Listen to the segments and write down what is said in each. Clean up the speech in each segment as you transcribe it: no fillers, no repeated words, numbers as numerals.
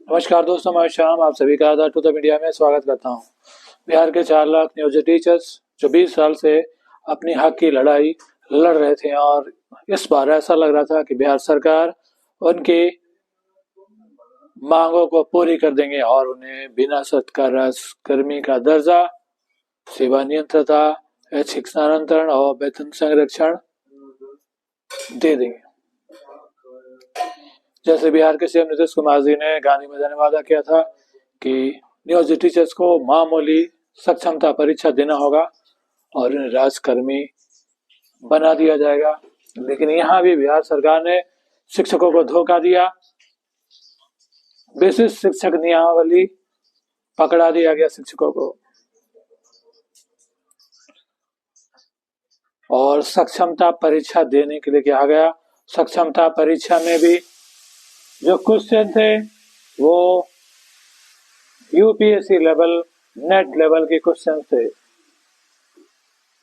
नमस्कार दोस्तों, मैं श्याम आप सभी का टू द मीडिया में स्वागत करता हूं। बिहार के 4 लाख नियोजित टीचर्स जो 20 साल से अपनी हक की लड़ाई लड़ रहे थे और इस बार ऐसा लग रहा था कि बिहार सरकार उनकी मांगों को पूरी कर देंगे और उन्हें बिना शर्त का कर्मी का दर्जा, सेवा नियंत्रता, ऐच्छिक स्थानांतरण और वेतन संरक्षण दे देंगे। जैसे बिहार के सीएम नीतीश कुमार जी ने गांधी मैदान में वादा किया था कि नियोजित टीचर्स को मामूली सक्षमता परीक्षा देना होगा और उन्हें राजकर्मी बना दिया जाएगा, लेकिन यहाँ भी बिहार सरकार ने शिक्षकों को धोखा दिया। विशिष्ट शिक्षक नियमावली पकड़ा दिया गया शिक्षकों को और सक्षमता परीक्षा देने के लिए कहा गया। सक्षमता परीक्षा में भी जो क्वेश्चन थे वो यूपीएससी लेवल, नेट लेवल के क्वेश्चन थे।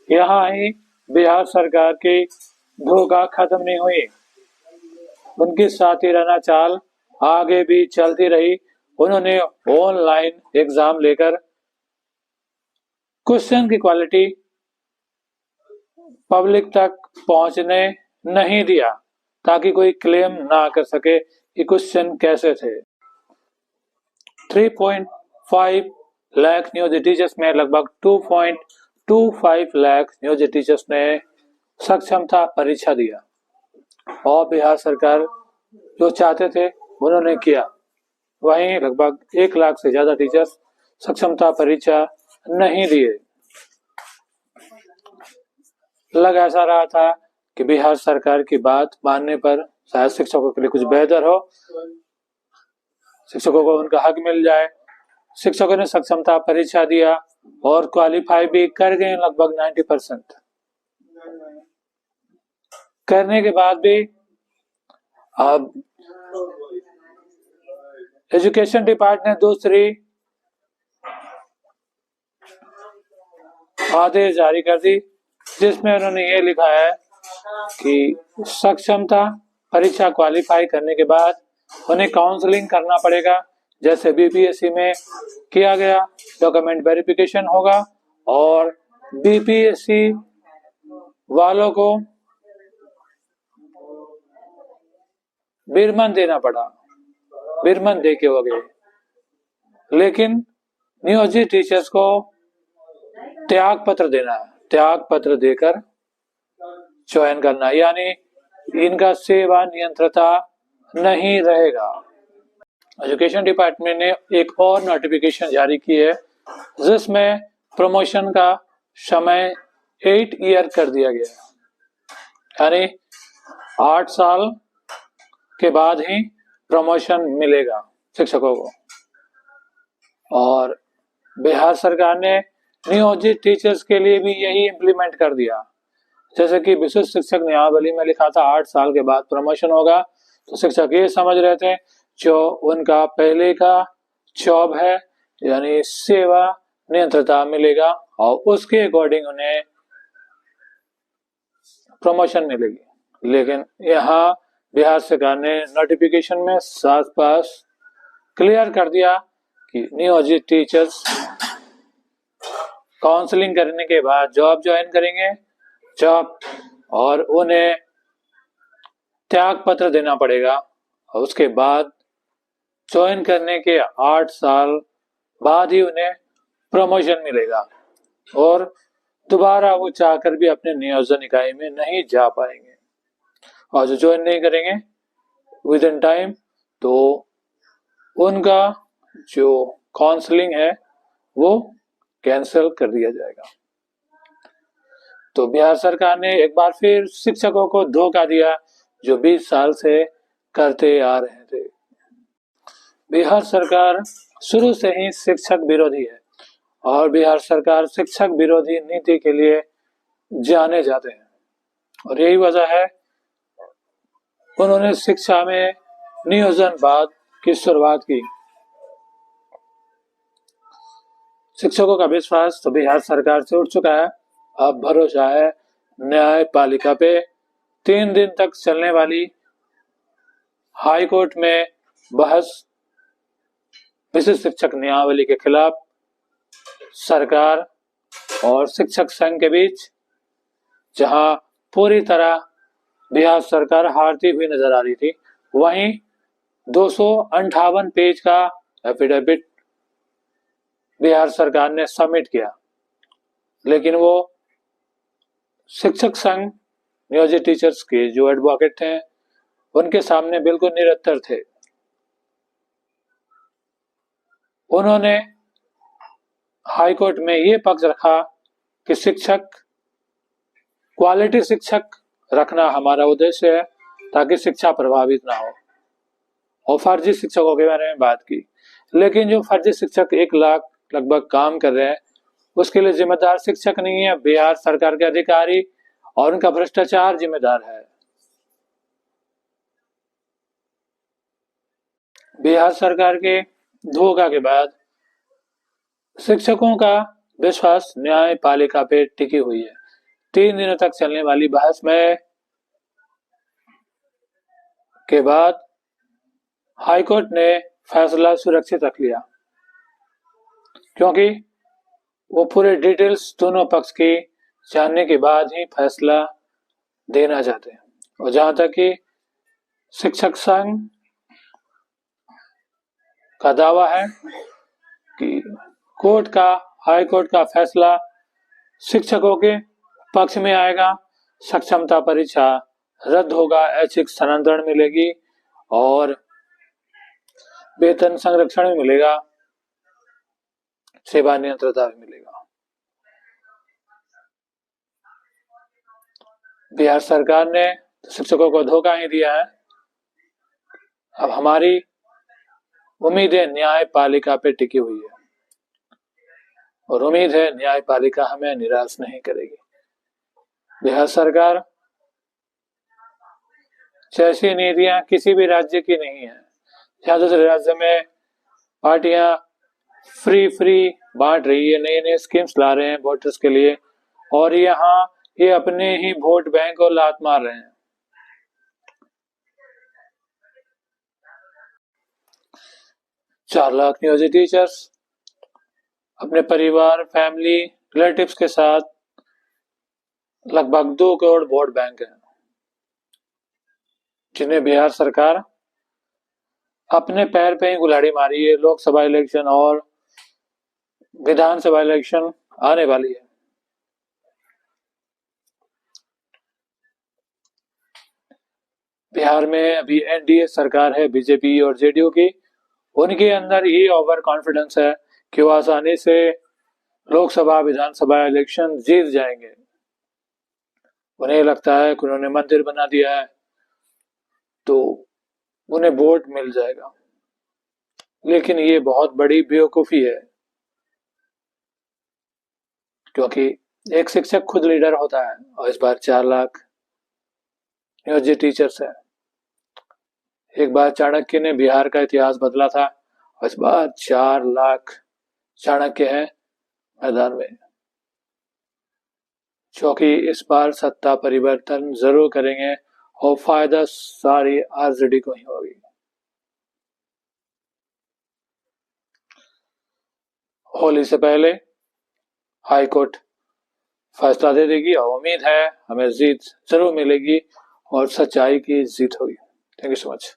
यहाँ ही बिहार सरकार की धोखा खत्म नहीं हुई, उनकी साथी रहना चाल आगे भी चलती रही। उन्होंने ऑनलाइन एग्जाम लेकर क्वेश्चन की क्वालिटी पब्लिक तक पहुंचने नहीं दिया ताकि कोई क्लेम ना कर सके कि क्वेश्चन कैसे थे। 3.5 लाख नियोजित टीचर्स में लगभग 2.25 लाख नियोजित टीचर्स ने सक्षमता परीक्षा दिया और बिहार सरकार जो चाहते थे उन्होंने किया। वहीं लगभग 1 लाख से ज्यादा टीचर्स सक्षमता परीक्षा नहीं दिए। लग ऐसा रहा था कि बिहार सरकार की बात मानने पर शायद शिक्षकों के लिए कुछ बेहतर हो, शिक्षकों को उनका हक मिल जाए। शिक्षकों ने सक्षमता परीक्षा दिया और क्वालिफाई भी कर गए लगभग 90%। करने के बाद भी अब एजुकेशन डिपार्टमेंट ने दूसरी आदेश जारी कर दी जिसमें उन्होंने ये लिखा है कि सक्षमता परीक्षा क्वालिफाई करने के बाद उन्हें काउंसलिंग करना पड़ेगा, जैसे बीपीएससी में किया गया। डॉक्यूमेंट वेरिफिकेशन होगा और बीपीएससी वालों को विरमन देना पड़ा, विरमन दे के हो गए। लेकिन नियोजित टीचर्स को त्याग पत्र देना है, त्याग पत्र देकर चयन करना, यानी इनका सेवा नियंत्रता नहीं रहेगा। एजुकेशन डिपार्टमेंट ने एक और नोटिफिकेशन जारी की है जिसमें प्रमोशन का समय 8 ईयर कर दिया गया, यानी 8 साल के बाद ही प्रमोशन मिलेगा शिक्षकों को। और बिहार सरकार ने नियोजित टीचर्स के लिए भी यही इम्प्लीमेंट कर दिया। जैसे कि विशिष्ट शिक्षक नियमावली में लिखा था 8 साल के बाद प्रमोशन होगा, तो शिक्षक ये समझ रहे थे जो उनका पहले का जॉब है यानी सेवा नियंत्रता मिलेगा और उसके अकॉर्डिंग उन्हें प्रमोशन मिलेगी। लेकिन यहाँ बिहार सरकार ने नोटिफिकेशन में साफ पास क्लियर कर दिया कि नियोजित टीचर्स काउंसलिंग करने के बाद जॉब ज्वाइन करेंगे, जॉब, और उन्हें त्याग पत्र देना पड़ेगा और उसके बाद ज्वाइन करने के 8 साल बाद ही उन्हें प्रमोशन मिलेगा और दोबारा वो चाहकर भी अपने नियोजन इकाई में नहीं जा पाएंगे। और जो ज्वाइन नहीं करेंगे विद इन टाइम तो उनका जो काउंसलिंग है वो कैंसिल कर दिया जाएगा। तो बिहार सरकार ने एक बार फिर शिक्षकों को धोखा दिया जो 20 साल से करते आ रहे थे। बिहार सरकार शुरू से ही शिक्षक विरोधी है और बिहार सरकार शिक्षक विरोधी नीति के लिए जाने जाते हैं और यही वजह है उन्होंने शिक्षा में नियोजनवाद की शुरुआत की। शिक्षकों का विश्वास तो बिहार सरकार से उठ चुका है। अब भरोसा है न्यायपालिका पे। 3 दिन तक चलने वाली हाई कोर्ट में बहस विशिष्ट शिक्षक नियमावली के खिलाफ सरकार और शिक्षक संघ के बीच, जहां पूरी तरह बिहार सरकार हारती हुई नजर आ रही थी, वहीं 258 पेज का एफिडेविट बिहार सरकार ने सबमिट किया, लेकिन वो शिक्षक संघ नियोजित टीचर्स के जो एडवोकेट थे उनके सामने बिल्कुल निरत्तर थे। उन्होंने हाईकोर्ट में ये पक्ष रखा कि शिक्षक, क्वालिटी शिक्षक रखना हमारा उद्देश्य है ताकि शिक्षा प्रभावित ना हो, और फर्जी शिक्षकों के बारे में बात की। लेकिन जो फर्जी शिक्षक 1 लाख लगभग काम कर रहे हैं, उसके लिए जिम्मेदार शिक्षक नहीं है, बिहार सरकार के अधिकारी और उनका भ्रष्टाचार जिम्मेदार है। बिहार सरकार के धोखा के बाद शिक्षकों का विश्वास न्यायपालिका पे टिकी हुई है। 3 दिनों तक चलने वाली बहस में के बाद हाईकोर्ट ने फैसला सुरक्षित रख लिया, क्योंकि वो पूरे डिटेल्स दोनों पक्ष की जानने के बाद ही फैसला देना चाहते हैं। और जहां तक कि शिक्षक संघ का दावा है कि हाई कोर्ट का फैसला शिक्षकों के पक्ष में आएगा, सक्षमता परीक्षा रद्द होगा, ऐच्छिक स्थानांतरण मिलेगी और वेतन संरक्षण भी मिलेगा, सेवा नियंत्रता भी मिलेगा। बिहार सरकार ने शिक्षकों को धोखा ही दिया है। अब हमारी उम्मीदें न्यायपालिका पे टिकी हुई है और उम्मीद है न्यायपालिका हमें निराश नहीं करेगी। बिहार सरकार जैसी नीतियां किसी भी राज्य की नहीं है। जहां दूसरे राज्य में पार्टियां फ्री बांट रही है, नए नए स्कीम्स ला रहे हैं वोटर्स के लिए, और यहाँ ये अपने ही वोट बैंक को लात मार रहे हैं। चार लाख नियोजित टीचर्स अपने परिवार, फैमिली, रिलेटिव्स के साथ लगभग 2 करोड़ वोट बैंक है, जिन्हें बिहार सरकार अपने पैर पे ही कुल्हाड़ी मारी है। लोकसभा इलेक्शन और विधानसभा इलेक्शन आने वाली है। बिहार में अभी एनडीए सरकार है, बीजेपी और जेडीयू की। उनके अंदर ये ओवर कॉन्फिडेंस है कि वो आसानी से लोकसभा, विधानसभा इलेक्शन जीत जाएंगे। उन्हें लगता है कि उन्होंने मंदिर बना दिया है तो उन्हें वोट मिल जाएगा, लेकिन ये बहुत बड़ी बेवकूफी है, क्योंकि एक शिक्षक खुद लीडर होता है और इस बार 4 लाख नियोजित टीचर्स है। एक बार चाणक्य ने बिहार का इतिहास बदला था और इस बार 4 लाख चाणक्य हैं मैदान में, क्योंकि इस बार सत्ता परिवर्तन जरूर करेंगे और फायदा सारी आरजेडी को ही होगी। होली से पहले हाई कोर्ट फैसला दे देगी और उम्मीद है हमें जीत जरूर मिलेगी और सच्चाई की जीत होगी। Thank you so much.